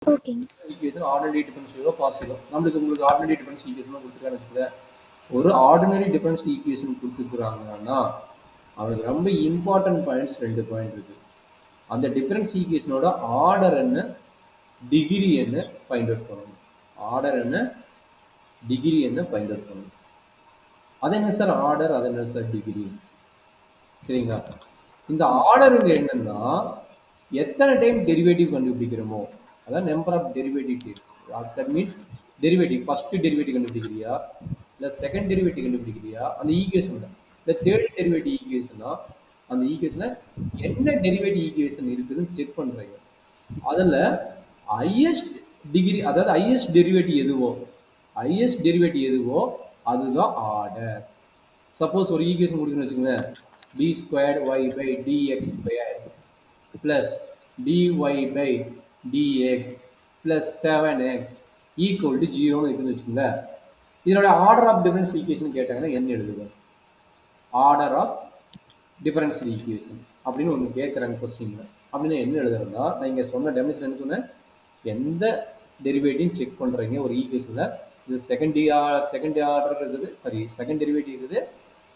ஓகேங்க sir. Equation ordinary டிஃபரன்ஷியலோ பாசிபிளோ உங்களுக்கு ordinary difference equation கொடுத்துருக்கான்னு வச்சுக்கோங்க. ஒரு ஆர்டினரி டிஃபரன்ஸ் ஈக்குவேஷன் கொடுத்துருக்குறாங்கன்னா அவனுக்கு ரொம்ப இம்பார்ட்டன்ட் பாயிண்ட்ஸ் 2 பாயிண்ட் இருக்கு. அந்த டிஃபரன்ஸ் ஈக்குவேஷனோட ஆர்டர் என்ன, டிகிரி என்ன ஃபைண்ட் அவுட் பண்ணணும். ஆர்டர் என்ன, டிகிரி என்ன ஃபைண்ட் அவுட் பண்ணணும். அது என்ன சார் ஆர்டர், அது என்ன சார் டிகிரி? சரிங்களா? இந்த ஆர்டருங்க என்னன்னா எத்தனை டைம் டெரிவேட்டிவ் கண்டுபிடிக்கிறோமோ, அதான் number of derivative takes. That means derivative first derivative கண்டுபிடிக்கிறியா, இல்லை செகண்ட் டெரிவேட்டிவ் கண்டுபிடிக்கிறியா, அந்த ஈக்குவேஷன் இல்லை தேர்ட் டெரிவேட்டிவ் ஈக்குவேஷனா, அந்த ஈக்குவேஷனை என்ன டெரிவேட்டிவ் ஈக்குவேஷன் இருக்குதுன்னு செக் பண்ணுறீங்க. அதில் ஹையஸ்ட் டிகிரி, அதாவது ஹையஸ்ட் டெரிவேட்டிவ் எதுவோ அதுதான் ஆர்டர். சப்போஸ் ஒரு ஈக்குவேஷன் கொடுக்குன்னு வச்சுக்கோங்க, D squared Y by DX square plus DY by DX plus 7x equal to 0ன்னு இருக்குன்னு வச்சுக்கோங்க. இதனோட ஆர்டர் ஆஃப் டிஃபரன்ஸ் ஈக்குவேஷன் கேட்டாங்கன்னா என்ன எழுதுவேன்? ஆர்டர் ஆஃப் டிஃபரன்ஸ் ஈக்குவேஷன் அப்படின்னு ஒன்று கேட்குறாங்க கொஸ்டின்ல. அப்படின்னு என்ன எழுதுறதுன்னா, நான் இங்கே சொன்ன டெஃபினிஷன் என்ன சொன்னேன், எந்த டெரிவேட்டிவ் செக் பண்ணுறீங்க ஒரு ஈக்குவேஷனில், இது செகண்ட் ஆர்டர் இருக்குது, சாரி செகண்ட் டெரிவேட்டிவ் இருக்குது,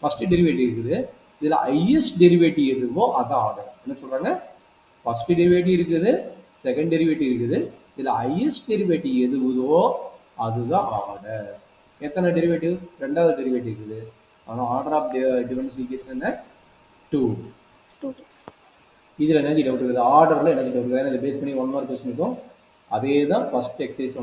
ஃபர்ஸ்ட் டெரிவேட்டிவ் இருக்குது, இதில் ஹையஸ்ட் டெரிவேட்டிவ் எதுவோ அதான் ஆர்டர். என்ன சொல்கிறாங்க, ஃபர்ஸ்ட் டெரிவேட்டிவ் இருக்குது, செகண்ட் டெரிவேட்டிவ் இருக்குது, இதில் ஹையஸ்ட் டெரிவேட்டிவ் எதுவோ அதுதான் ஆர்டர். எத்தனை டெரிவேட்டிவ்? ரெண்டாவது டெரிவேட்டிவ் இருக்குது. ஆனால் ஆர்டர் ஆஃப் டிஃபரன்ஸ் ஈக்குவேஷன் என்ன? 2. இதில் எனர்ஜி டவுட் இருக்குது, ஆர்டரில் எனர்ஜி டவுட் இருக்குது. இதை பேஸ் பண்ணி 1 மார்க் கொஸ்டின் இருக்கும். அதே தான் ஃபர்ஸ்ட் எக்ஸசைஸ்